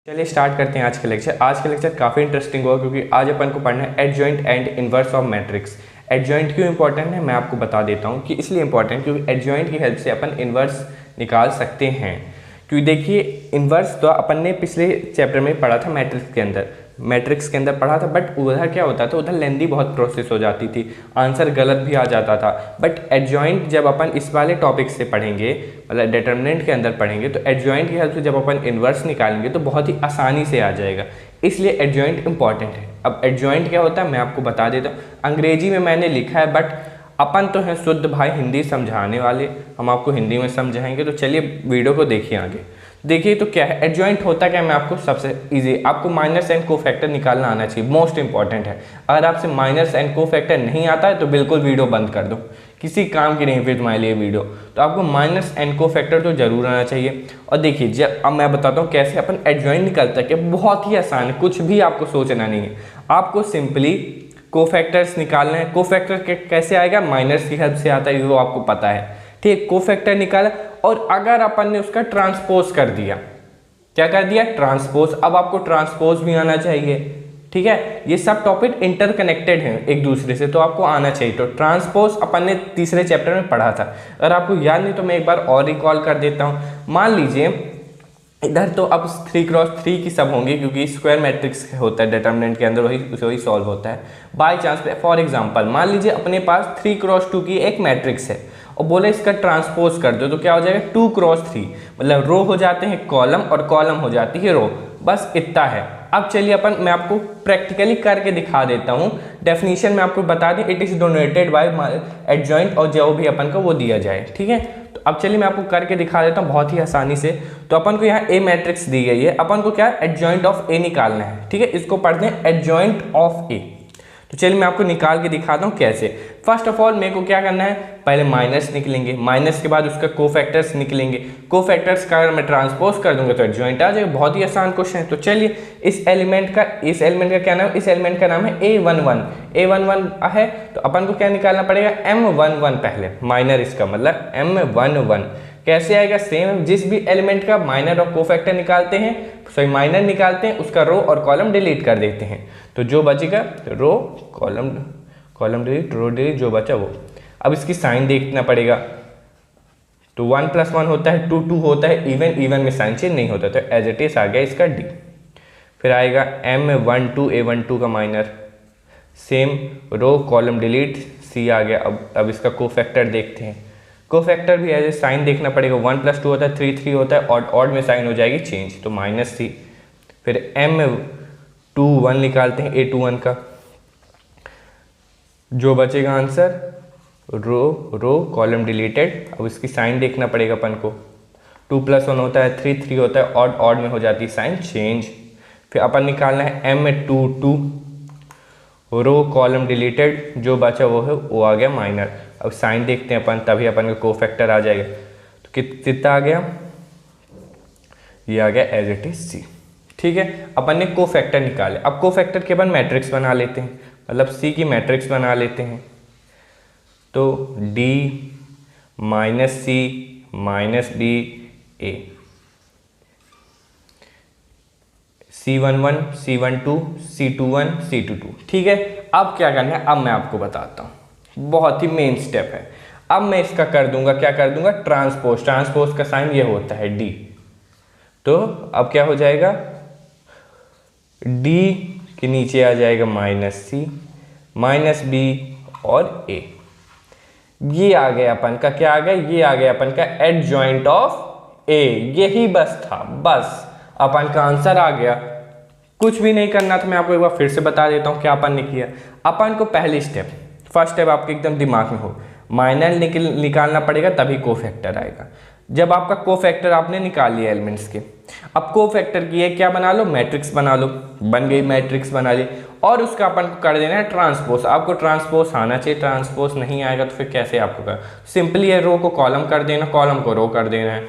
चलिए स्टार्ट करते हैं आज का लेक्चर। आज का लेक्चर काफ़ी इंटरेस्टिंग होगा क्योंकि आज अपन को पढ़ना है adjoint and inverse of matrix. Adjoint क्यों इंपॉर्टेंट है मैं आपको बता देता हूँ कि इसलिए इंपॉर्टेंट क्योंकि एडजॉइंट की हेल्प से अपन इनवर्स निकाल सकते हैं। क्योंकि देखिए इनवर्स तो अपन ने पिछले चैप्टर में पढ़ा था मैट्रिक्स के अंदर पढ़ा था, बट उधर क्या होता था, उधर लेंदी बहुत प्रोसेस हो जाती थी, आंसर गलत भी आ जाता था। बट एडजॉइंट जब अपन इस वाले टॉपिक से पढ़ेंगे, मतलब डिटर्मिनेंट के अंदर पढ़ेंगे, तो एडजॉइंट की हेल्प से जब अपन इन्वर्स निकालेंगे तो बहुत ही आसानी से आ जाएगा। इसलिए एडजॉइंट इंपॉर्टेंट है। अब एडजॉइंट क्या होता है मैं आपको बता देता हूँ। अंग्रेजी में मैंने लिखा है, बट अपन तो हैं शुद्ध भाई हिंदी समझाने वाले, हम आपको हिंदी में समझाएंगे। तो चलिए वीडियो को देखिए आगे। देखिए तो क्या है एडजॉइंट होता क्या है, मैं आपको सबसे इजी, आपको माइनस एंड कोफैक्टर निकालना आना चाहिए, मोस्ट इंपॉर्टेंट है। अगर आपसे माइनस एंड कोफैक्टर नहीं आता है तो बिल्कुल वीडियो बंद कर दो, किसी काम की नहीं फिर तुम्हारे लिए वीडियो। तो आपको माइनस एंड कोफैक्टर तो जरूर आना चाहिए। और देखिए जब अब मैं बताता हूँ कैसे अपन एडजॉइंट निकालता है, कि बहुत ही आसान है, कुछ भी आपको सोचना नहीं है। आपको सिंपली कोफैक्टर्स निकालना है। कोफैक्टर कैसे आएगा, माइनस की हेल्प से आता है, वो आपको पता है। ठीक, कोफैक्टर निकाला और अगर अपन ने उसका ट्रांसपोज कर दिया, क्या कर दिया, ट्रांसपोज। अब आपको ट्रांसपोज भी आना चाहिए। ठीक है, ये सब टॉपिक इंटरकनेक्टेड हैं एक दूसरे से, तो आपको आना चाहिए। तो ट्रांसपोज अपन ने तीसरे चैप्टर में पढ़ा था। अगर आपको याद नहीं तो मैं एक बार और रिकॉल कर देता हूँ। मान लीजिए इधर तो अब 3x3 की सब होंगी क्योंकि स्क्वायर मैट्रिक्स होता है डिटर्मिनेंट के अंदर, वही सॉल्व होता है बाय चांस पे। फॉर एग्जांपल मान लीजिए अपने पास 3x2 की एक मैट्रिक्स है और बोले इसका ट्रांसपोज कर दो, तो क्या हो जाएगा 2x3, मतलब रो हो जाते हैं कॉलम और कॉलम हो जाती है रो, बस इतना है। अब चलिए मैं आपको प्रैक्टिकली करके दिखा देता हूँ। डेफिनेशन में आपको बता दें, it is donated bye adjoint, और जो भी अपन को वो दिया जाए। ठीक है, तो अब चलिए मैं आपको करके दिखा देता हूँ बहुत ही आसानी से। तो अपन को यहाँ ए मैट्रिक्स दी गई है, अपन को क्या एडजॉइंट ऑफ ए निकालना है। ठीक है, इसको पढ़ते हैं एडजॉइंट ऑफ ए। तो चलिए मैं आपको निकाल के दिखाता हूँ कैसे। फर्स्ट ऑफ ऑल मेरे को क्या करना है, पहले माइनस निकलेंगे, माइनस के बाद उसका कोफैक्टर्स निकलेंगे। कोफैक्टर्स का अगर मैं ट्रांसपोज कर दूंगा तो एडजॉइंट आ जाएगा। बहुत ही आसान क्वेश्चन है। तो चलिए इस एलिमेंट का क्या नाम, इस एलिमेंट का नाम है A11 है। तो अपन को क्या निकालना पड़ेगा, M11 पहले, माइनर इसका मतलब M11 कैसे आएगा, सेम जिस भी एलिमेंट का माइनर और कोफैक्टर निकालते हैं, सॉरी माइनर निकालते हैं, उसका रो और कॉलम डिलीट कर देते हैं। तो जो बचेगा row column delete, row delete, जो बचा वो। अब इसकी साइन देखना पड़ेगा। तो 1 + 1 होता है, 2 2 होता है, इवन में साइन चेंज नहीं होता। तो एज इट इज आ गया इसका डी। फिर आएगा M12 A12 का minor, same row column delete, C आ गया। अब इसका कोफैक्टर देखते हैं। कोफैक्टर भी एज ए साइन देखना पड़ेगा। 1 + 2 होता है, 3 3 होता है, और ऑड में साइन हो जाएगी चेंज, तो -c। फिर M21 निकालते हैं A21 का, जो बचेगा आंसर रो कॉलम डिलीटेड। अब इसकी साइन देखना पड़ेगा अपन को। 2 + 1 होता है, 3 3 होता है, ऑड में हो जाती है साइन चेंज। फिर अपन निकालना है M22, रो कॉलम डिलीटेड, जो बचा वो है वो आ गया माइनर। अब साइन देखते हैं अपन, तभी अपन का कोफैक्टर आ जाएगा। तो कितना आ गया, ये आ गया एज इट इज सी। ठीक है, अपन ने कोफैक्टर निकाले। अब कोफैक्टर के अपन मैट्रिक्स बना लेते हैं, मतलब सी की मैट्रिक्स बना लेते हैं। तो D -C -B A, C11 C12 C21 C22। ठीक है, अब क्या करना है, अब मैं आपको बताता हूँ, बहुत ही मेन स्टेप है। अब मैं इसका कर दूंगा, क्या कर दूंगा, ट्रांसपोज का साइन ये होता है D। तो अब क्या हो जाएगा, D के नीचे आ जाएगा -C -B और A। ये आ गया अपन का, क्या आ गया, ये आ गया अपन का एडजॉइंट ऑफ ए। यही बस था, बस अपन का आंसर आ गया। कुछ भी नहीं करना था। मैं आपको एक बार फिर से बता देता हूँ क्या अपन ने किया। अपन को पहली स्टेप, फर्स्ट स्टेप आपके एकदम दिमाग में हो, माइनर निकालना पड़ेगा, तभी कोफैक्टर आएगा। जब आपका कोफैक्टर आपने निकाल लिया एलिमेंट्स के, अब कोफैक्टर की क्या बना लो, मैट्रिक्स बना लो। बन गई मैट्रिक्स, बना ली, और उसका अपन को कर देना है ट्रांसपोज। आपको ट्रांसपोज आना चाहिए, ट्रांसपोज नहीं आएगा तो फिर कैसे आपको कर, सिंपली है रो को कॉलम कर देना, कॉलम को रो कर देना है।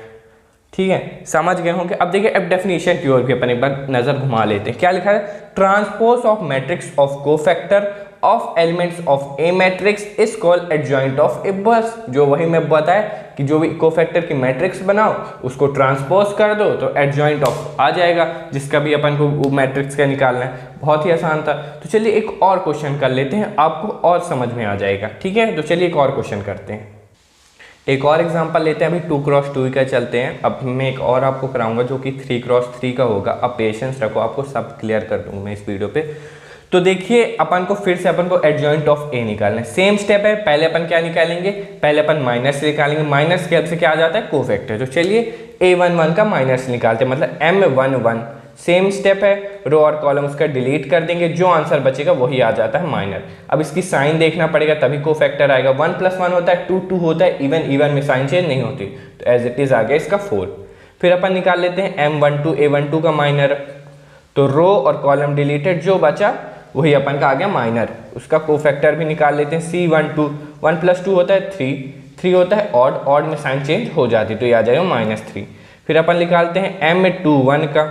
ठीक है, समझ गए होंगे। अब देखिए अब डेफिनेशन की ओर भी अपन एक बार नजर घुमा लेते हैं। क्या लिखा है, transpose of matrix of cofactor of elements of a matrix is called adjoint of A. बस जो वही मैं बताया कि जो भी कोफैक्टर की मैट्रिक्स बनाओ उसको ट्रांसपोज कर दो तो एडजॉइंट ऑफ आ जाएगा, जिसका भी अपन को वो मैट्रिक्स का निकालना है। बहुत ही आसान था। तो चलिए एक और क्वेश्चन कर लेते हैं, आपको और समझ में आ जाएगा। ठीक है, तो चलिए एक और क्वेश्चन करते हैं। एक और एग्जांपल लेते हैं। अभी 2x2 का चलते हैं। अब मैं एक और आपको कराऊंगा जो कि 3x3 का होगा। अब पेशेंस रखो, आपको सब क्लियर कर दूंगा मैं इस वीडियो पे। तो देखिए अपन को फिर से अपन को एडजॉइंट ऑफ ए निकालना है। सेम स्टेप है, पहले अपन क्या निकालेंगे, पहले अपन माइनस निकालेंगे। माइनस के हेल्प से क्या आ जाता है, कोफैक्टर। तो चलिए a11 का माइनस निकालते हैं, मतलब m11। सेम स्टेप है, रो और कॉलम उसका डिलीट कर देंगे, जो आंसर बचेगा वही आ जाता है माइनर। अब इसकी साइन देखना पड़ेगा तभी कोफैक्टर आएगा। 1 + 1 होता है 2, 2 होता है इवन, इवन में साइन चेंज नहीं होती, तो एज इट इज आ गया इसका 4। फिर अपन निकाल लेते हैं m12 a12 का माइनर। तो रो और कॉलम डिलीटेड, जो बचा वही अपन का आ गया माइनर। उसका कोफैक्टर भी निकाल लेते हैं c12। 1 + 2 होता है 3, 3 होता है ऑड, ऑड में साइन चेंज हो जाती तो ये आ जाएगा -3। फिर अपन निकालते हैं m21 का।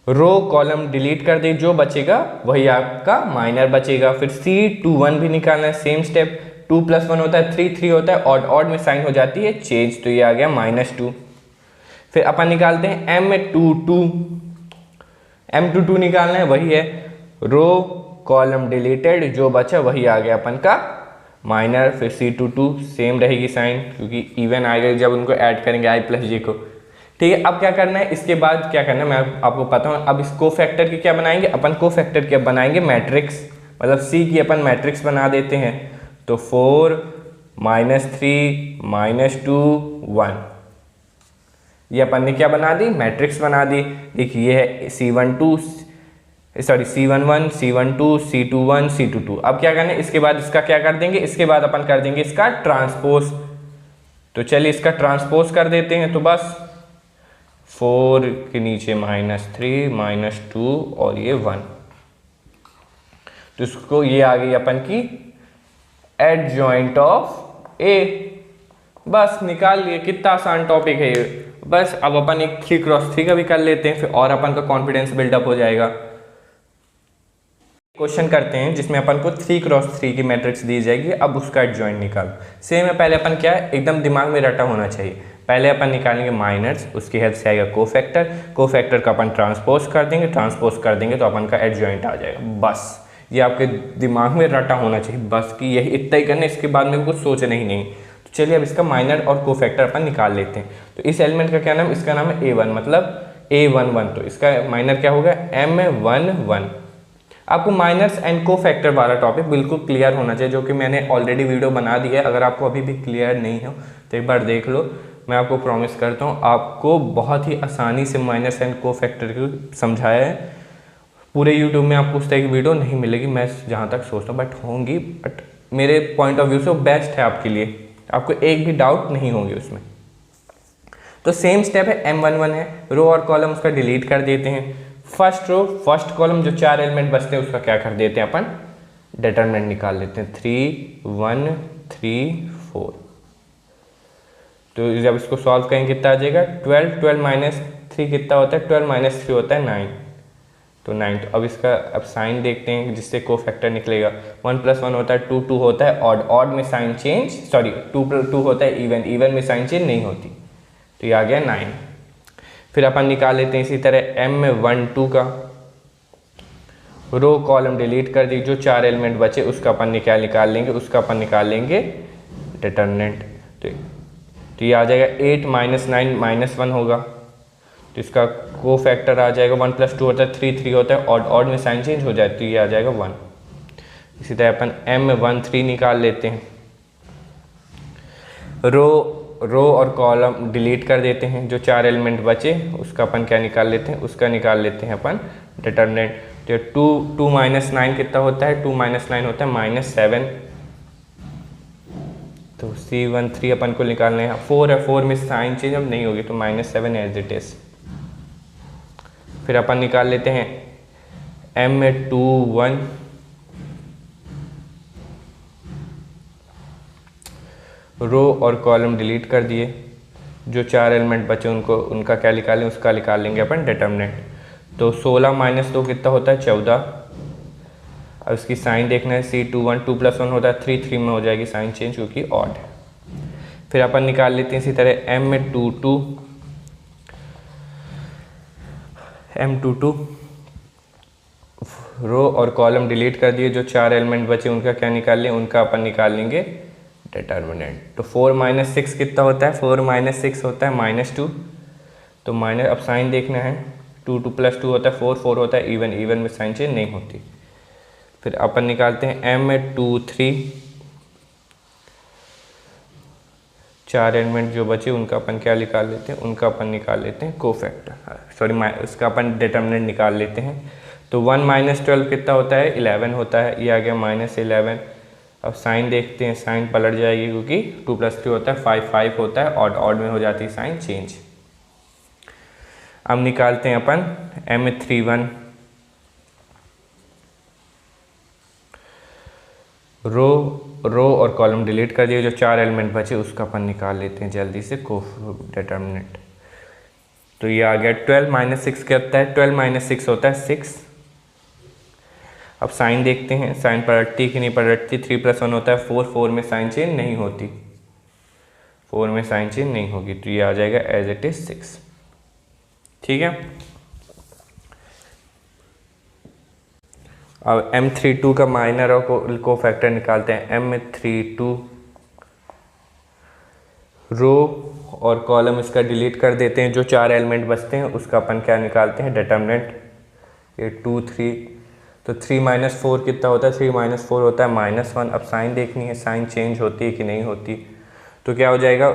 रो कॉलम डिलीट कर दे, जो बचेगा वही आपका माइनर बचेगा। फिर c21 भी निकालना है, सेम स्टेप। 2 + 1 होता है 3, 3 होता है ऑड, ऑड में साइन हो जाती है चेंज, तो ये आ गया -2। फिर अपन निकालते हैं m22। m22 निकालना है, वही है रो कॉलम डिलीटेड, जो बचा वही आ गया अपन का माइनर। फिर c22 सेम रहेगी साइन, क्योंकि इवन आएगा जब उनको ऐड करेंगे i + j को। ठीक है, अब क्या करना है, इसके बाद क्या करना है मैं आपको पता हूँ। अब इस कोफैक्टर की क्या बनाएंगे अपन, कोफैक्टर की अब बनाएंगे मैट्रिक्स, मतलब c की अपन मैट्रिक्स बना देते हैं। तो 4 -3 -2 1, ये अपन ने क्या बना दी, मैट्रिक्स बना दी। देखिए ये है c11 c12 c21 c22। अब क्या करना है, इसके बाद इसका क्या कर देंगे, इसके बाद अपन कर देंगे इसका ट्रांसपोज। तो चलिए इसका ट्रांसपोज कर देते हैं। तो बस 4 के नीचे -3 -2 और ये 1, तो इसको ये आ गई अपन की एडजॉइंट ऑफ ए। बस निकाल लिए, कितना आसान टॉपिक है ये। बस अब अपन एक 3x3 का भी कर लेते हैं, फिर और अपन का कॉन्फिडेंस बिल्डअप हो जाएगा। क्वेश्चन करते हैं जिसमें अपन को 3x3 की मैट्रिक्स दी जाएगी। अब उसका एडजॉइंट निकाल। सेम है, पहले अपन क्या है, एकदम दिमाग में रटा होना चाहिए। पहले अपन निकालेंगे माइनर्स, उसकी हेल्प से आएगा कोफैक्टर। कोफैक्टर का अपन ट्रांसपोज कर देंगे, ट्रांसपोज कर देंगे तो अपन का एडजॉइंट आ जाएगा। बस ये आपके दिमाग में रटा होना चाहिए, बस कि यही इतना ही करना है, इसके बाद में कुछ सोचना ही नहीं। तो चलिए अब इसका माइनर और कोफैक्टर अपन निकाल लेते हैं। तो इस एलिमेंट का क्या नाम, इसका नाम है a1, मतलब a11। तो इसका माइनर क्या होगा, m11। आपको माइनर्स एंड कोफैक्टर वाला टॉपिक बिल्कुल क्लियर होना चाहिए, जो कि मैंने ऑलरेडी वीडियो बना दी है। अगर आपको अभी भी क्लियर नहीं हो तो एक बार देख लो। मैं आपको प्रॉमिस करता हूँ आपको बहुत ही आसानी से माइनस एंड कोफैक्टर को समझाया है। पूरे यूट्यूब में आपको उस तरह की वीडियो नहीं मिलेगी, मैं जहाँ तक सोचता हूँ, बट होंगी, बट मेरे पॉइंट ऑफ व्यू से बेस्ट है आपके लिए। आपको एक भी डाउट नहीं होंगे उसमें। तो सेम स्टेप है, m11 है, रो और कॉलम उसका डिलीट कर देते हैं। फर्स्ट रो फर्स्ट कॉलम जो 4 एलिमेंट बचते हैं उसका क्या कर देते हैं अपन, डिटरमिनेंट निकाल लेते हैं। 3 1 3 4। तो जब इसको सॉल्व करेंगे कितना आ जाएगा, 12 12 -3 कितना होता है, 12 -3 होता है 9, तो 9। तो अब इसका अब साइन देखते हैं जिससे कोफैक्टर निकलेगा। 1 + 1 होता है 2, 2 होता है ऑड, ऑड में साइन चेंज, सॉरी 2 + 2 होता है इवन, इवन में साइन चेंज नहीं होती, तो ये आ गया 9। फिर अपन निकाल लेते हैं इसी तरह m12 का। रो कॉलम डिलीट कर दी, जो 4 एलिमेंट बचे उसका अपन क्या निकाल लेंगे, उसका अपन निकाल लेंगे डिटरमिनेंट। तो ये आ जाएगा 8 -9 -1 होगा, तो इसका कोफैक्टर आ जाएगा। 1 + 2 होता है 3, 3 होता है ऑड, ऑड में साइन चेंज हो जाती है, तो ये आ जाएगा 1। इसी तरह अपन m13 निकाल लेते हैं। रो और कॉलम डिलीट कर देते हैं, जो 4 एलिमेंट बचे उसका अपन क्या निकाल लेते हैं, उसका निकाल लेते हैं अपन डिटरमिनेंट। तो 2 -9 कितना होता है, 2 -9 होता है -7। तो C13 अपन को निकालना है। 4 है, 4 में साइन चेंज अब नहीं होगी, तो -7 एज इट इज। फिर अपन निकाल लेते हैं m21। रो और कॉलम डिलीट कर दिए, जो 4 एलिमेंट बचे उनको उनका क्या निकालें, उसका निकाल लेंगे अपन डिटरमिनेंट। तो 16 - 2 कितना होता है 14। अब इसकी साइन देखना है, C21 2+1 होता है 3, 3 में हो जाएगी साइन चेंज क्योंकि ऑड है। फिर अपन निकाल लेते हैं इसी तरह M22 रो और कॉलम डिलीट कर दिए, जो 4 एलिमेंट बचे उनका क्या निकाल लें, उनका अपन निकाल लेंगे डिटर्मिनेंट। तो 4 - 6 कितना होता है, 4 - 6 होता है -2। तो माइनस, अब साइन देखना है, 2 2 + 2 होता है 4, 4 होता है इवन, इवन में साइन चेंज नहीं होती। फिर अपन निकालते हैं M23 4 एलिमेंट जो बचे उनका अपन क्या निकाल लेते हैं, उनका अपन निकाल लेते हैं कोफैक्टर, सॉरी उसका अपन डिटर्मिनेंट निकाल लेते हैं। तो 1 - 12 कितना होता है, 11 होता है, ये आ गया -11। अब साइन देखते हैं, साइन पलट जाएगी क्योंकि 2 + 3 होता है 5, 5 होता है, ऑड ऑड में हो जाती है साइन चेंज। अब निकालते हैं अपन M31 रो और कॉलम डिलीट कर दिए, जो 4 एलिमेंट बचे उसका अपन निकाल लेते हैं जल्दी से डिटर्मिनेंट। तो ये आ गया 12 - 6 क्या होता है, 12 - 6 होता है 6। अब साइन देखते हैं, साइन पलटती कि नहीं पलटती, 3 + 1 होता है 4, 4 में साइन चेंज नहीं होती, 4 में साइन चेंज नहीं होगी, तो ये आ जाएगा एज इट इज 6। ठीक है। अब M32 का माइनर और कोफैक्टर निकालते हैं। M32 रो और कॉलम इसका डिलीट कर देते हैं, जो 4 एलिमेंट बचते हैं उसका अपन क्या निकालते हैं, डिटर्मिनेंट। ये 2 3, तो 3 - 4 कितना होता है, 3 - 4 होता है -1। अब साइन देखनी है, साइन चेंज होती है कि नहीं होती, तो क्या हो जाएगा,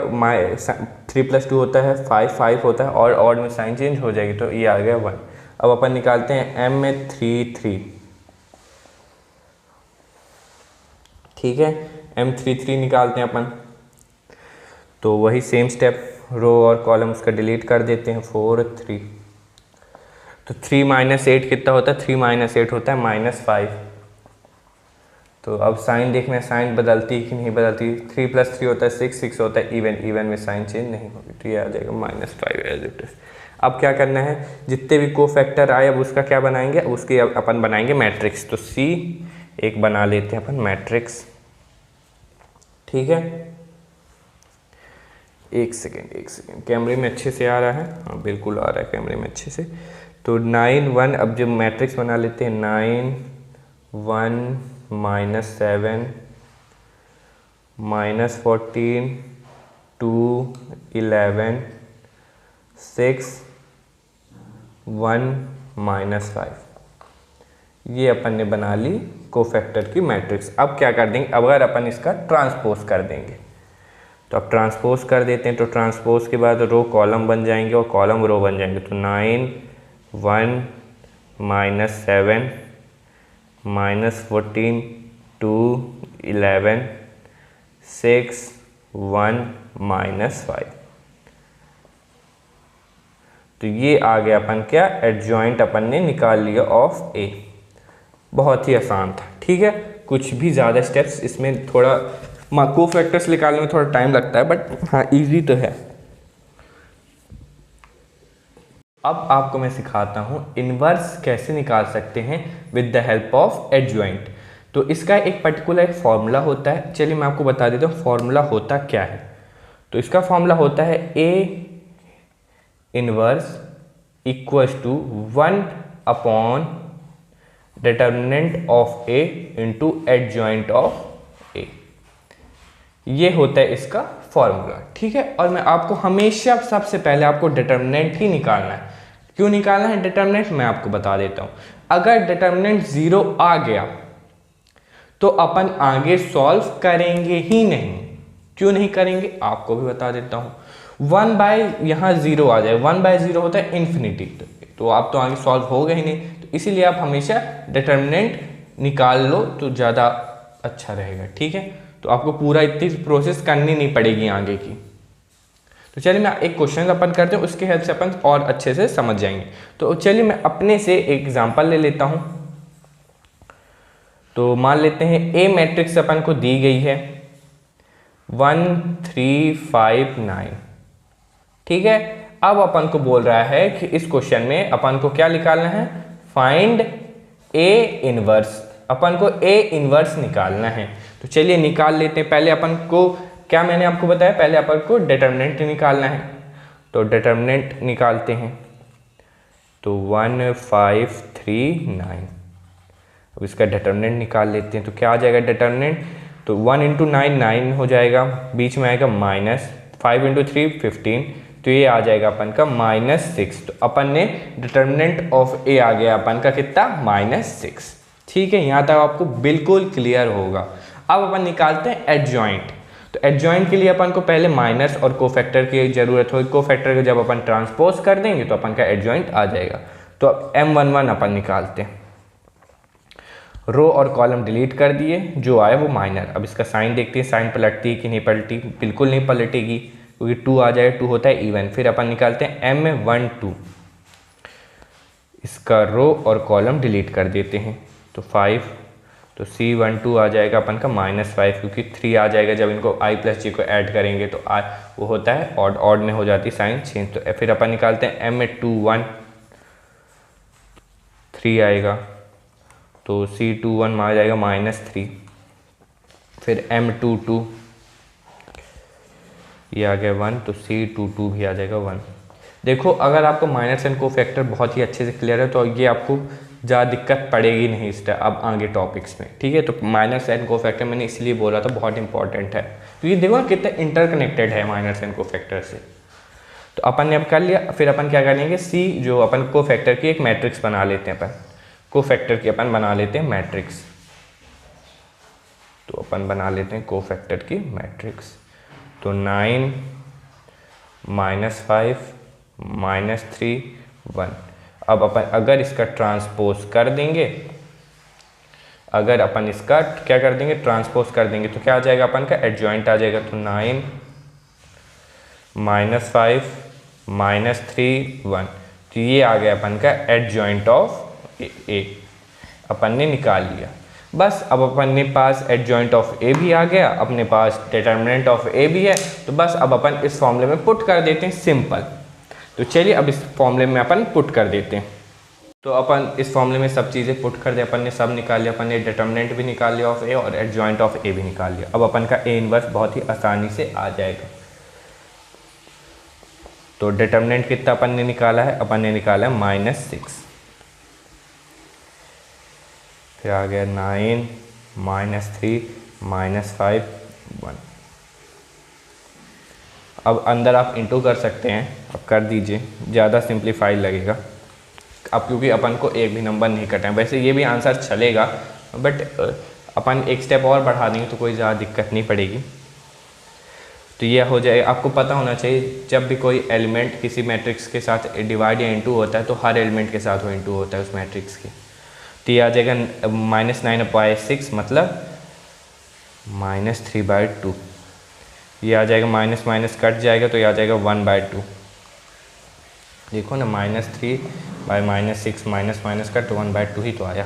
3 + 2 होता है 5, 5 होता है, और ऑड में साइन चेंज हो जाएगी, तो ये आ गया 1। अब अपन निकालते हैं M33। ठीक है, M33 निकालते हैं अपन, तो वही सेम स्टेप, रो और कॉलम उसका डिलीट कर देते हैं 4 3। तो 3 - 8 कितना होता है, 3 - 8 होता है -5। तो अब साइन देखना है, साइन बदलती कि नहीं बदलती, 3 + 3 होता है 6, 6 होता है इवन, इवन में साइन चेंज नहीं होगी, तो ये आ जाएगा -5 एज इट इज। अब क्या करना है, जितने भी कोफैक्टर आए अब उसका क्या बनाएंगे, उसके अपन बनाएंगे मैट्रिक्स। तो C एक बना लेते हैं अपन मैट्रिक्स। ठीक है, एक सेकेंड कैमरे में अच्छे से आ रहा है, हाँ बिल्कुल आ रहा है कैमरे में अच्छे से। तो 9 1, अब जब मैट्रिक्स बना लेते हैं, 9 1 -7 -14 2 11 6 1 -5, ये अपन ने बना ली कोफैक्टर की मैट्रिक्स। अब क्या कर देंगे, अगर अपन इसका ट्रांसपोज कर देंगे, तो अब ट्रांसपोज कर देते हैं, तो ट्रांसपोज के बाद रो कॉलम बन जाएंगे और कॉलम रो बन जाएंगे। तो 9 1 -7 -14 2 11 6 1 -5। तो ये आ गया अपन क्या, एडजॉइंट अपन ने निकाल लिया ऑफ ए। बहुत ही आसान था। ठीक है, कुछ भी ज़्यादा स्टेप्स इसमें, थोड़ा कोफैक्टर्स निकालने में थोड़ा टाइम लगता है, बट हाँ इजी तो है। अब आपको मैं सिखाता हूँ इन्वर्स कैसे निकाल सकते हैं with the help of adjoint. तो इसका एक पर्टिकुलर एक फॉर्मूला होता है, चलिए मैं आपको बता देता हूँ फॉर्मूला होता क्या है। तो इसका फॉर्मूला होता है A inverse equals to 1 upon determinant of A into adjoint of A। ये होता है इसका फॉर्मूला। ठीक है, और मैं आपको हमेशा सबसे पहले आपको डिटर्मिनेंट ही निकालना है। क्यों निकालना है डिटर्मिनेंट, मैं आपको बता देता हूं। अगर डिटर्मिनेंट 0 आ गया तो अपन आगे सॉल्व करेंगे ही नहीं। क्यों नहीं करेंगे आपको भी बता देता हूं। 1 बाय यहाँ 0 आ जाए, 1/0 होता है इन्फिनिटी, तो आप तो आगे सॉल्व होगा ही नहीं। तो इसीलिए आप हमेशा डिटर्मिनेंट निकाल लो तो ज़्यादा अच्छा रहेगा। ठीक है, तो आपको पूरा इतनी प्रोसेस करनी नहीं पड़ेगी आगे की। तो चलिए मैं एक क्वेश्चन अपन करते हैं, उसके हेल्प से अपन और अच्छे से समझ जाएंगे। तो चलिए मैं अपने से एक एग्जांपल ले लेता हूं। तो मान लेते हैं ए मैट्रिक्स अपन को दी गई है 1 3 5 9। ठीक है, अब अपन को बोल रहा है कि इस क्वेश्चन में अपन को क्या निकालना है, फाइंड ए इनवर्स। अपन को ए इन्वर्स निकालना है। तो चलिए निकाल लेते हैं। पहले अपन को क्या मैंने आपको बताया, पहले अपन को डिटर्मिनेंट निकालना है। तो डिटर्मिनेंट निकालते हैं। तो 1 5 3 9। अब इसका डिटर्मिनेंट निकाल लेते हैं। तो क्या आ जाएगा डिटर्मिनेंट, तो 1 × 9 9 हो जाएगा, बीच में आएगा माइनस, 5 × 3 15, तो ये आ जाएगा अपन का -6। तो अपन ने डिटर्मिनेंट ऑफ ए आ गया अपन का कितना, -6। ठीक है, यहाँ तक आपको बिल्कुल क्लियर होगा। अब अपन निकालते हैं एडजॉइंट। तो एडजॉइंट के लिए अपन को पहले माइनस और कोफैक्टर की ज़रूरत होगी। कोफैक्टर को जब अपन ट्रांसपोज कर देंगे तो अपन का एडजॉइंट आ जाएगा। तो अब M11 अपन निकालते हैं। रो और कॉलम डिलीट कर दिए, जो आया वो माइनर। अब इसका साइन देखते हैं, साइन पलटती है कि नहीं पलटी, बिल्कुल नहीं पलटेगी क्योंकि 2 आ जाए, 2 होता है इवन। फिर अपन निकालते हैं M12, इसका रो और कॉलम डिलीट कर देते हैं। तो 5, तो C12 आ जाएगा अपन का -5, क्योंकि 3 आ जाएगा जब इनको I + J को ऐड करेंगे तो I वो होता है ऑड, ऑड में हो जाती साइन चेंज। तो फिर अपन निकालते हैं M21, 3 आएगा, तो C21 में आ जाएगा -3। फिर M22 ये आ गया 1, तो C22 भी आ जाएगा 1। देखो अगर आपको माइनस एंड कोफैक्टर बहुत ही अच्छे से क्लियर है तो ये आपको ज़्यादा दिक्कत पड़ेगी नहीं इस अब आगे टॉपिक्स में। ठीक है, तो माइनस एंड कोफैक्टर मैंने इसलिए बोला था बहुत इंपॉर्टेंट है, क्योंकि देखो ना कितना इंटरकनेक्टेड है माइनस एंड कोफैक्टर से। तो अपन ने अब कर लिया, फिर अपन क्या करेंगे, सी जो अपन कोफैक्टर की एक मैट्रिक्स बना लेते हैं। अपन कोफैक्टर की अपन बना लेते हैं मैट्रिक्स। तो अपन बना लेते हैं कोफैक्टर की मैट्रिक्स। तो 9 -5 -3 1। अब अपन अगर इसका ट्रांसपोज कर देंगे, अगर अपन इसका क्या कर देंगे, ट्रांसपोज कर देंगे, तो क्या आ जाएगा अपन का एडजॉइंट आ जाएगा। तो 9 -5 -3 1, तो ये आ गया अपन का एडजॉइंट ऑफ ए। अपन ने निकाल लिया। बस अब अपने पास एडजॉइंट ऑफ ए भी आ गया, अपने पास डिटर्मिनेंट ऑफ ए भी है। तो बस अब अपन इस फॉर्मूले में पुट कर देते हैं, सिंपल। तो चलिए अब इस फॉर्मूले में अपन पुट कर देते हैं। तो अपन इस फॉर्मूले में सब चीज़ें पुट कर दे, अपन ने सब निकाल लिया। अपन ने डिटर्मिनेंट भी निकाल लिया ऑफ ए और एडजॉइंट ऑफ ए भी निकाल लिया। अब अपन का ए इनवर्स बहुत ही आसानी से आ जाएगा। तो डिटर्मिनेंट कितना अपन ने निकाला है, अपन ने निकाला है -6। फिर आ गया 9 -3 -5 1। अब अंदर आप इंटू कर सकते हैं, अब कर दीजिए, ज़्यादा सिंप्लीफाई लगेगा। अब क्योंकि अपन को एक भी नंबर नहीं कटा है, वैसे ये भी आंसर चलेगा, बट अपन एक स्टेप और बढ़ा देंगे तो कोई ज़्यादा दिक्कत नहीं पड़ेगी। तो ये हो जाए, आपको पता होना चाहिए जब भी कोई एलिमेंट किसी मैट्रिक्स के साथ डिवाइड या इंटू होता है तो हर एलिमेंट के साथ वो इंटू होता है उस मैट्रिक्स के। तो ये आ जाएगा -9/6, मतलब -3/2। ये आ जाएगा माइनस माइनस कट जाएगा तो ये आ जाएगा 1/2। देखो ना, -3/-6 माइनस माइनस कट 1/2 ही तो आया।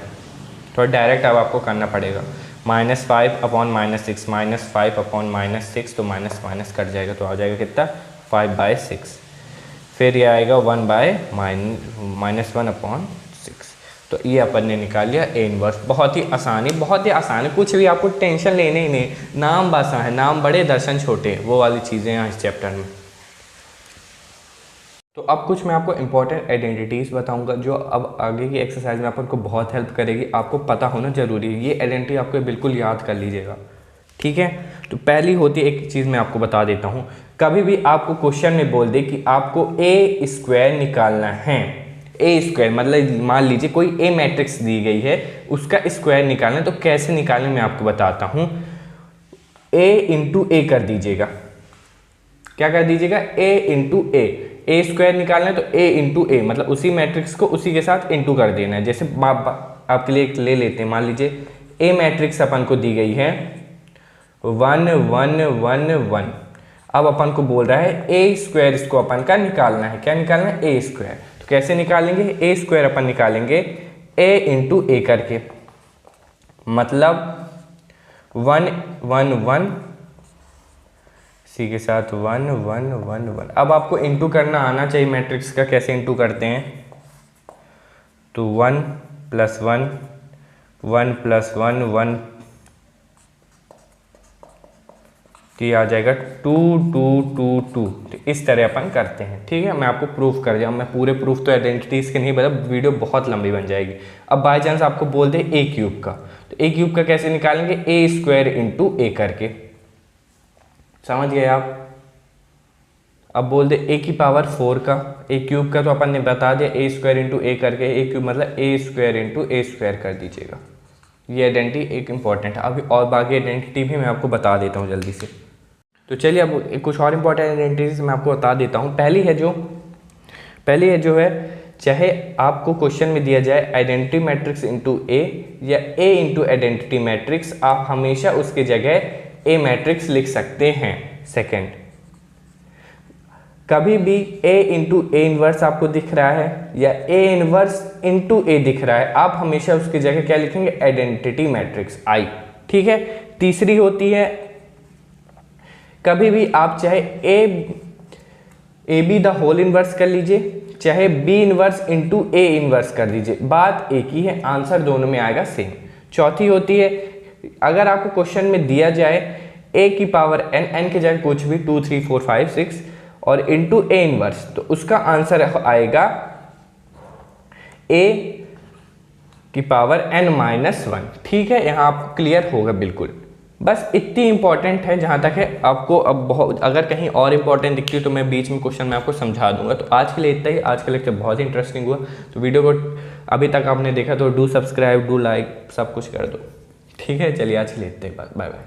थोड़ा डायरेक्ट अब आपको करना पड़ेगा। -5/-6 -5/-6, तो माइनस माइनस कट जाएगा तो आ जाएगा कितना, 5/6। फिर ये आएगा 1/-1/6। तो ये अपन ने निकाल लिया ए इनवर्स। बहुत ही आसानी कुछ भी आपको टेंशन लेने ही नहीं। नाम बासा है, नाम बड़े दर्शन छोटे, वो वाली चीज़ें हैं इस चैप्टर में। तो अब कुछ मैं आपको इंपॉर्टेंट आइडेंटिटीज़ बताऊंगा जो अब आगे की एक्सरसाइज में आपको बहुत हेल्प करेगी। आपको पता होना जरूरी है, ये आइडेंटिटी आपको बिल्कुल याद कर लीजिएगा, ठीक है। तो पहली होती है, एक चीज़ मैं आपको बता देता हूँ, कभी भी आपको क्वेश्चन में बोल दे कि आपको ए स्क्वायर निकालना है, ए स्क्वायर मतलब मान लीजिए कोई ए मैट्रिक्स दी गई है, उसका स्क्वायर निकालना है, तो कैसे निकालना मैं आपको बताता हूँ। ए इंटू ए कर दीजिएगा, क्या कर दीजिएगा, ए इंटू ए स्क्वायर निकालना है तो ए इंटू ए, मतलब उसी मैट्रिक्स को उसी के साथ इंटू कर देना है। जैसे आपके लिए एक ले लेते हैं, मान लीजिए ए मैट्रिक्स अपन को दी गई है 1 1 1 1। अब अपन को बोल रहा है ए स्क्वायर, इसको अपन का निकालना है, क्या निकालना है, ए स्क्वायर। तो कैसे निकालेंगे, ए स्क्वायर अपन निकालेंगे ए इंटू ए करके, मतलब 1 1 1, इसी के साथ 1 1 1 1। अब आपको इंटू करना आना चाहिए मैट्रिक्स का, कैसे इंटू करते हैं। तो 1 + 1 1 + 1 1 तो ये आ जाएगा 2 2 2 2। तो इस तरह अपन करते हैं, ठीक है। मैं आपको प्रूफ कर दिया, मैं पूरे प्रूफ तो आइडेंटिटीज़ के नहीं बता, वीडियो बहुत लंबी बन जाएगी। अब बाई चांस आपको बोल दे ए क्यूब का, तो ए क्यूब का कैसे निकालेंगे, a² × a करके, समझ गए आप। अब बोल दे a की पावर 4 का, a क्यूब का तो अपन ने बता दिया a² × a करके, a क्यूब मतलब a² × a² कर दीजिएगा। ये आइडेंटिटी एक इंपॉर्टेंट है। अभी और बाकी आइडेंटिटी भी मैं आपको बता देता हूँ जल्दी से। तो चलिए अब कुछ और इंपॉर्टेंट आइडेंटिटीज मैं आपको बता देता हूँ। पहली है जो है, चाहे आपको क्वेश्चन में दिया जाए आइडेंटिटी मैट्रिक्स इनटू ए या ए इनटू आइडेंटिटी मैट्रिक्स, आप हमेशा उसके जगह ए मैट्रिक्स लिख सकते हैं। सेकंड, कभी भी ए इंटू ए इनवर्स आपको दिख रहा है या ए इनवर्स इंटू ए दिख रहा है, आप हमेशा उसकी जगह क्या लिखेंगे, आइडेंटिटी मैट्रिक्स आई, ठीक है। तीसरी होती है, कभी भी आप चाहे A B the whole inverse कर लीजिए, चाहे B inverse into A inverse कर दीजिए, बात एक ही है, आंसर दोनों में आएगा सेम। चौथी होती है, अगर आपको क्वेश्चन में दिया जाए ए की पावर n की जगह कुछ भी 2 3 4 5 6 और इंटू ए इनवर्स, तो उसका आंसर आएगा ए की पावर n-1, ठीक है। यहाँ आपको क्लियर होगा बिल्कुल। बस इतनी इंपॉर्टेंट है जहाँ तक है। आपको अब बहुत अगर कहीं और इंपॉर्टेंट दिखती है तो मैं बीच में क्वेश्चन में आपको समझा दूंगा। तो आज के लिए इतना ही। आज का लेक्चर बहुत इंटरेस्टिंग हुआ, तो वीडियो को अभी तक आपने देखा तो डू सब्सक्राइब, डू लाइक, सब कुछ कर दो, ठीक है। चलिए आज के लिए इतना ही, बाय बाय।